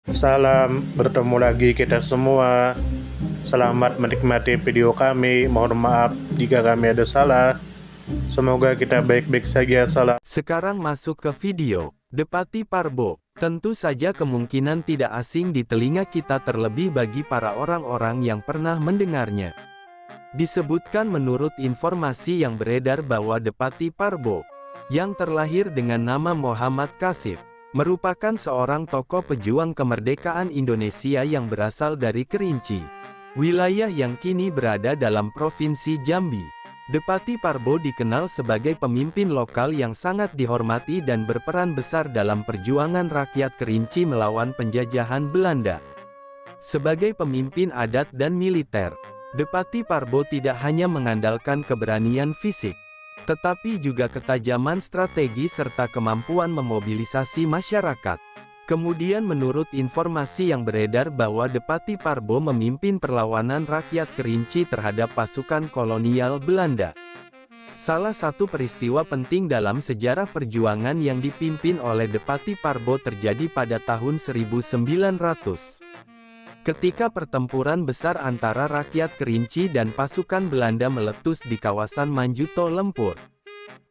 Salam, bertemu lagi kita semua. Selamat menikmati video kami. Mohon maaf jika kami ada salah. Semoga kita baik-baik saja. Salam. Sekarang masuk ke video. Depati Parbo. Tentu saja kemungkinan tidak asing di telinga kita, terlebih bagi para orang-orang yang pernah mendengarnya. Disebutkan menurut informasi yang beredar bahwa Depati Parbo, yang terlahir dengan nama Muhammad Kasib, merupakan seorang tokoh pejuang kemerdekaan Indonesia yang berasal dari Kerinci, wilayah yang kini berada dalam Provinsi Jambi. Depati Parbo dikenal sebagai pemimpin lokal yang sangat dihormati dan berperan besar dalam perjuangan rakyat Kerinci melawan penjajahan Belanda. Sebagai pemimpin adat dan militer, Depati Parbo tidak hanya mengandalkan keberanian fisik, tetapi juga ketajaman strategi serta kemampuan memobilisasi masyarakat. Kemudian menurut informasi yang beredar bahwa Depati Parbo memimpin perlawanan rakyat Kerinci terhadap pasukan kolonial Belanda. Salah satu peristiwa penting dalam sejarah perjuangan yang dipimpin oleh Depati Parbo terjadi pada tahun 1900. Ketika pertempuran besar antara rakyat Kerinci dan pasukan Belanda meletus di kawasan Manjuto Lempur.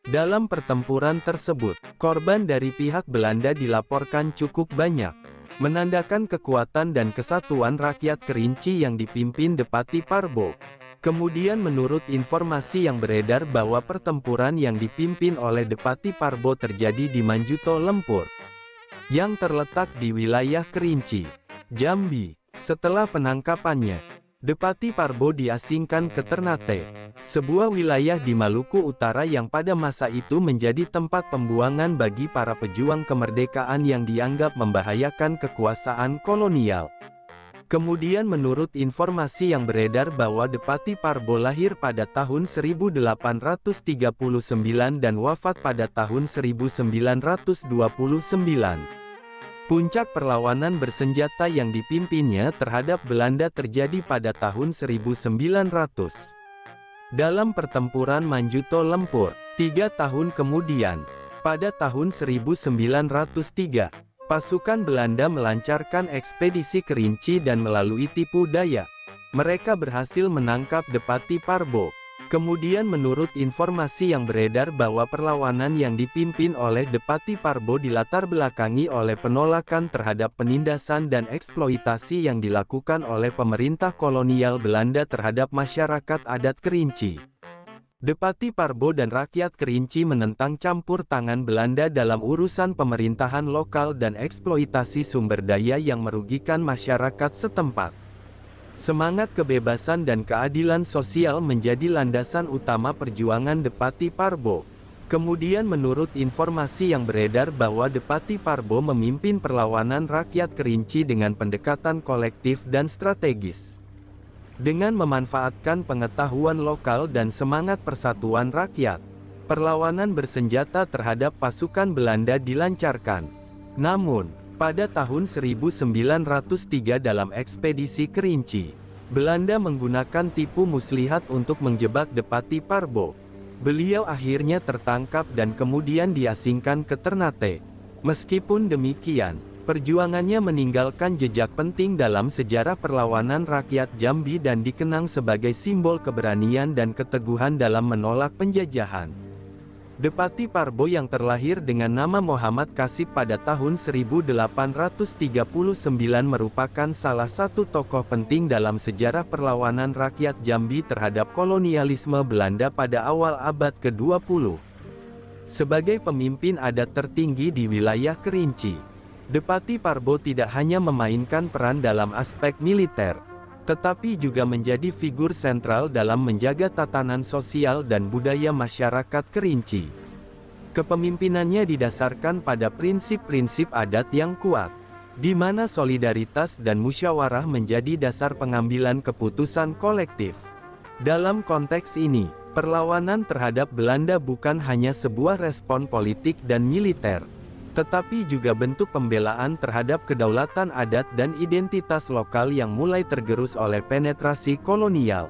Dalam pertempuran tersebut, korban dari pihak Belanda dilaporkan cukup banyak, menandakan kekuatan dan kesatuan rakyat Kerinci yang dipimpin Depati Parbo. Kemudian menurut informasi yang beredar bahwa pertempuran yang dipimpin oleh Depati Parbo terjadi di Manjuto Lempur, yang terletak di wilayah Kerinci, Jambi. Setelah penangkapannya, Depati Parbo diasingkan ke Ternate, sebuah wilayah di Maluku Utara yang pada masa itu menjadi tempat pembuangan bagi para pejuang kemerdekaan yang dianggap membahayakan kekuasaan kolonial. Kemudian menurut informasi yang beredar bahwa Depati Parbo lahir pada tahun 1839 dan wafat pada tahun 1929. Puncak perlawanan bersenjata yang dipimpinnya terhadap Belanda terjadi pada tahun 1900. Dalam pertempuran Manjuto Lempur, 3 tahun kemudian, pada tahun 1903, pasukan Belanda melancarkan ekspedisi Kerinci dan melalui tipu daya, mereka berhasil menangkap Depati Parbo. Kemudian menurut informasi yang beredar bahwa perlawanan yang dipimpin oleh Depati Parbo dilatar belakangi oleh penolakan terhadap penindasan dan eksploitasi yang dilakukan oleh pemerintah kolonial Belanda terhadap masyarakat adat Kerinci. Depati Parbo dan rakyat Kerinci menentang campur tangan Belanda dalam urusan pemerintahan lokal dan eksploitasi sumber daya yang merugikan masyarakat setempat. Semangat kebebasan dan keadilan sosial menjadi landasan utama perjuangan Depati Parbo. Kemudian menurut informasi yang beredar bahwa Depati Parbo memimpin perlawanan rakyat Kerinci dengan pendekatan kolektif dan strategis. Dengan memanfaatkan pengetahuan lokal dan semangat persatuan rakyat, perlawanan bersenjata terhadap pasukan Belanda dilancarkan. Namun, pada tahun 1903 dalam ekspedisi Kerinci, Belanda menggunakan tipu muslihat untuk menjebak Depati Parbo. Beliau akhirnya tertangkap dan kemudian diasingkan ke Ternate. Meskipun demikian, perjuangannya meninggalkan jejak penting dalam sejarah perlawanan rakyat Jambi dan dikenang sebagai simbol keberanian dan keteguhan dalam menolak penjajahan. Depati Parbo yang terlahir dengan nama Muhammad Kasib pada tahun 1839 merupakan salah satu tokoh penting dalam sejarah perlawanan rakyat Jambi terhadap kolonialisme Belanda pada awal abad ke-20. Sebagai pemimpin adat tertinggi di wilayah Kerinci, Depati Parbo tidak hanya memainkan peran dalam aspek militer, tetapi juga menjadi figur sentral dalam menjaga tatanan sosial dan budaya masyarakat Kerinci. Kepemimpinannya didasarkan pada prinsip-prinsip adat yang kuat, di mana solidaritas dan musyawarah menjadi dasar pengambilan keputusan kolektif. Dalam konteks ini, perlawanan terhadap Belanda bukan hanya sebuah respon politik dan militer, tetapi juga bentuk pembelaan terhadap kedaulatan adat dan identitas lokal yang mulai tergerus oleh penetrasi kolonial.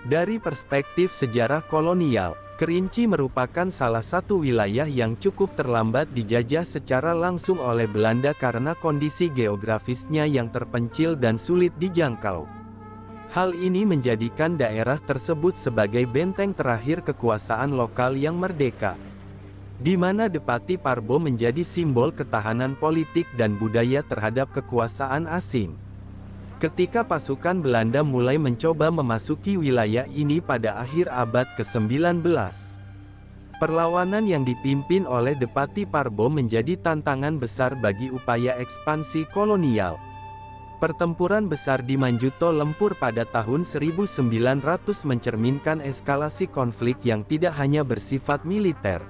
Dari perspektif sejarah kolonial, Kerinci merupakan salah satu wilayah yang cukup terlambat dijajah secara langsung oleh Belanda karena kondisi geografisnya yang terpencil dan sulit dijangkau. Hal ini menjadikan daerah tersebut sebagai benteng terakhir kekuasaan lokal yang merdeka, di mana Depati Parbo menjadi simbol ketahanan politik dan budaya terhadap kekuasaan asing. Ketika pasukan Belanda mulai mencoba memasuki wilayah ini pada akhir abad ke-19, perlawanan yang dipimpin oleh Depati Parbo menjadi tantangan besar bagi upaya ekspansi kolonial. Pertempuran besar di Manjuto Lempur pada tahun 1900 mencerminkan eskalasi konflik yang tidak hanya bersifat militer,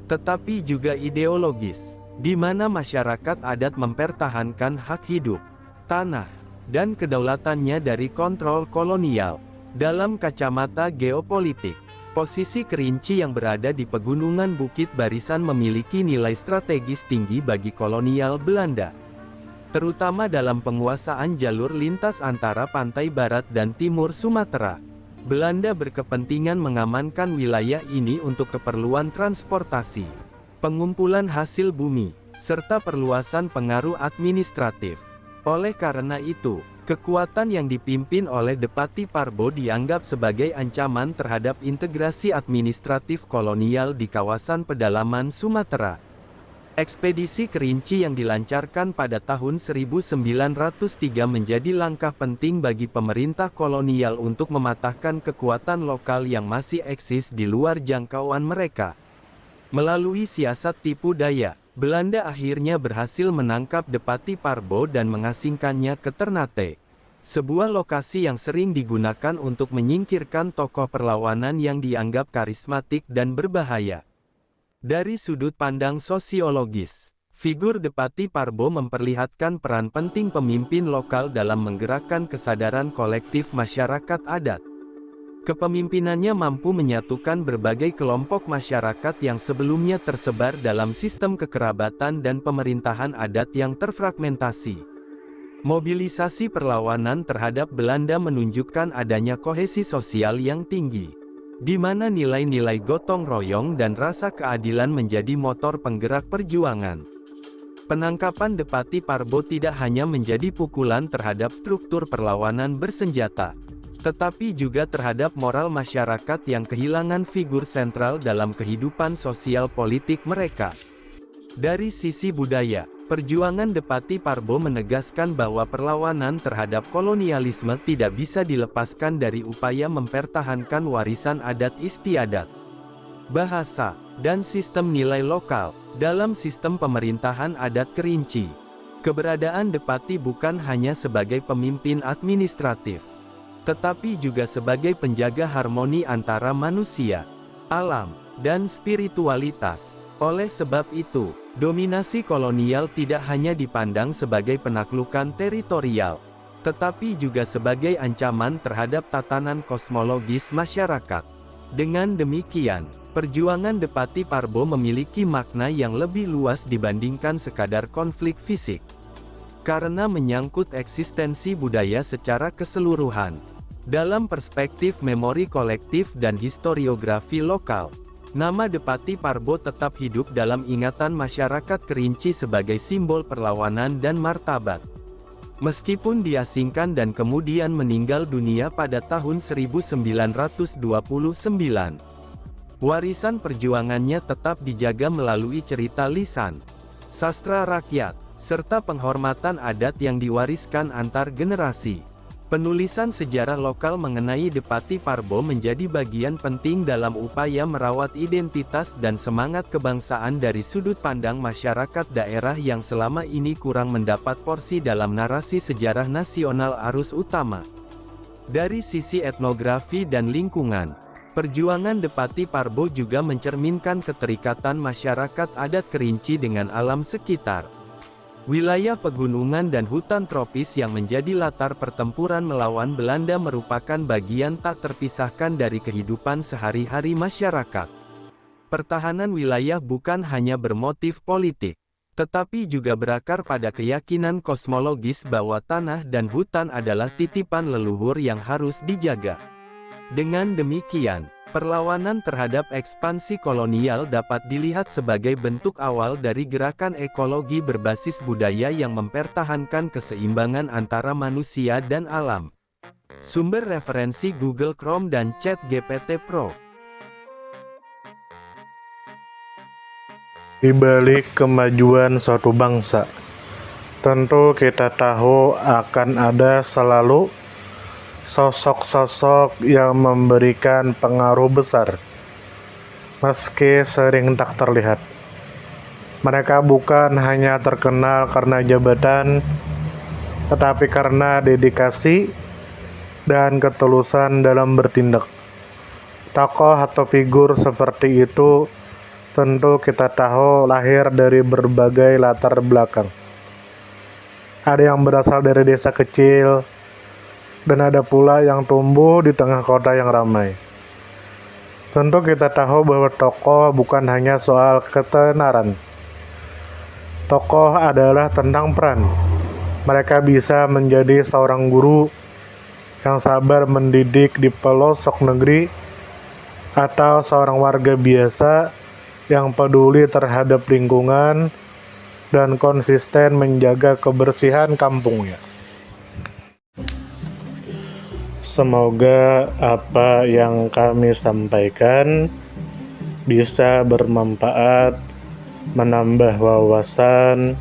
tetapi juga ideologis, di mana masyarakat adat mempertahankan hak hidup, tanah, dan kedaulatannya dari kontrol kolonial. Dalam kacamata geopolitik, posisi Kerinci yang berada di pegunungan Bukit Barisan memiliki nilai strategis tinggi bagi kolonial Belanda, terutama dalam penguasaan jalur lintas antara pantai barat dan timur Sumatera. Belanda berkepentingan mengamankan wilayah ini untuk keperluan transportasi, pengumpulan hasil bumi, serta perluasan pengaruh administratif. Oleh karena itu, kekuatan yang dipimpin oleh Depati Parbo dianggap sebagai ancaman terhadap integrasi administratif kolonial di kawasan pedalaman Sumatera. Ekspedisi Kerinci yang dilancarkan pada tahun 1903 menjadi langkah penting bagi pemerintah kolonial untuk mematahkan kekuatan lokal yang masih eksis di luar jangkauan mereka. Melalui siasat tipu daya, Belanda akhirnya berhasil menangkap Depati Parbo dan mengasingkannya ke Ternate, sebuah lokasi yang sering digunakan untuk menyingkirkan tokoh perlawanan yang dianggap karismatik dan berbahaya. Dari sudut pandang sosiologis, figur Depati Parbo memperlihatkan peran penting pemimpin lokal dalam menggerakkan kesadaran kolektif masyarakat adat. Kepemimpinannya mampu menyatukan berbagai kelompok masyarakat yang sebelumnya tersebar dalam sistem kekerabatan dan pemerintahan adat yang terfragmentasi. Mobilisasi perlawanan terhadap Belanda menunjukkan adanya kohesi sosial yang tinggi, di mana nilai-nilai gotong royong dan rasa keadilan menjadi motor penggerak perjuangan. Penangkapan Depati Parbo tidak hanya menjadi pukulan terhadap struktur perlawanan bersenjata, tetapi juga terhadap moral masyarakat yang kehilangan figur sentral dalam kehidupan sosial politik mereka. Dari sisi budaya, perjuangan Depati Parbo menegaskan bahwa perlawanan terhadap kolonialisme tidak bisa dilepaskan dari upaya mempertahankan warisan adat istiadat, bahasa, dan sistem nilai lokal. Dalam sistem pemerintahan adat Kerinci, keberadaan Depati bukan hanya sebagai pemimpin administratif, tetapi juga sebagai penjaga harmoni antara manusia, alam, dan spiritualitas. Oleh sebab itu, dominasi kolonial tidak hanya dipandang sebagai penaklukan teritorial, tetapi juga sebagai ancaman terhadap tatanan kosmologis masyarakat. Dengan demikian, perjuangan Depati Parbo memiliki makna yang lebih luas dibandingkan sekadar konflik fisik, karena menyangkut eksistensi budaya secara keseluruhan. Dalam perspektif memori kolektif dan historiografi lokal, nama Depati Parbo tetap hidup dalam ingatan masyarakat Kerinci sebagai simbol perlawanan dan martabat. Meskipun diasingkan dan kemudian meninggal dunia pada tahun 1929, warisan perjuangannya tetap dijaga melalui cerita lisan, sastra rakyat, serta penghormatan adat yang diwariskan antar generasi. Penulisan sejarah lokal mengenai Depati Parbo menjadi bagian penting dalam upaya merawat identitas dan semangat kebangsaan dari sudut pandang masyarakat daerah yang selama ini kurang mendapat porsi dalam narasi sejarah nasional arus utama. Dari sisi etnografi dan lingkungan, perjuangan Depati Parbo juga mencerminkan keterikatan masyarakat adat Kerinci dengan alam sekitar. Wilayah pegunungan dan hutan tropis yang menjadi latar pertempuran melawan Belanda merupakan bagian tak terpisahkan dari kehidupan sehari-hari masyarakat. Pertahanan wilayah bukan hanya bermotif politik, tetapi juga berakar pada keyakinan kosmologis bahwa tanah dan hutan adalah titipan leluhur yang harus dijaga. Dengan demikian, Perlawanan terhadap ekspansi kolonial dapat dilihat sebagai bentuk awal dari gerakan ekologi berbasis budaya yang mempertahankan keseimbangan antara manusia dan alam. Sumber referensi Google Chrome dan ChatGPT Pro. Di balik kemajuan suatu bangsa, tentu kita tahu akan ada selalu sosok-sosok yang memberikan pengaruh besar, meski sering tak terlihat. Mereka bukan hanya terkenal karena jabatan, tetapi karena dedikasi dan ketulusan dalam bertindak. Tokoh atau figur seperti itu tentu kita tahu lahir dari berbagai latar belakang. Ada yang berasal dari desa kecil, dan ada pula yang tumbuh di tengah kota yang ramai. Tentu kita tahu bahwa tokoh bukan hanya soal ketenaran. Tokoh adalah tentang peran. Mereka bisa menjadi seorang guru yang sabar mendidik di pelosok negeri, atau seorang warga biasa yang peduli terhadap lingkungan dan konsisten menjaga kebersihan kampungnya. Semoga apa yang kami sampaikan bisa bermanfaat, menambah wawasan,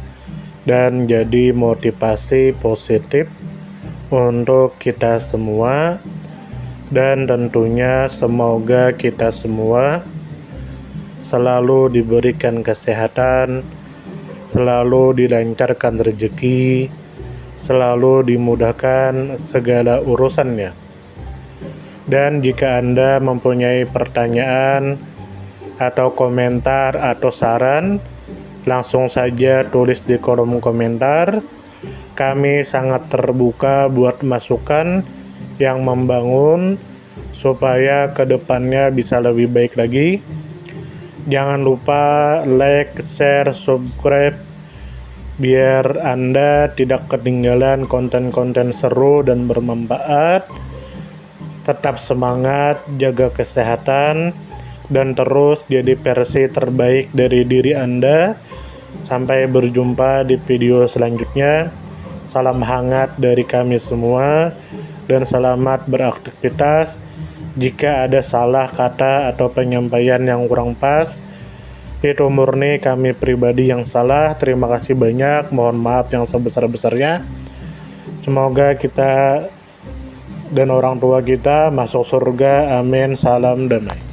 dan jadi motivasi positif untuk kita semua. Dan tentunya semoga kita semua selalu diberikan kesehatan, selalu dilancarkan rezeki, selalu dimudahkan segala urusannya. Dan jika Anda mempunyai pertanyaan atau komentar atau saran, langsung saja tulis di kolom komentar. Kami sangat terbuka buat masukan yang membangun supaya kedepannya bisa lebih baik lagi. Jangan lupa like, share, subscribe biar Anda tidak ketinggalan konten-konten seru dan bermanfaat. Tetap semangat, jaga kesehatan, dan terus jadi versi terbaik dari diri Anda. Sampai berjumpa di video selanjutnya. Salam hangat dari kami semua, dan selamat beraktivitas. Jika ada salah kata atau penyampaian yang kurang pas, itu murni kami pribadi yang salah. Terima kasih banyak, mohon maaf yang sebesar-besarnya. Semoga kita dan orang tua kita masuk surga, amin, salam damai.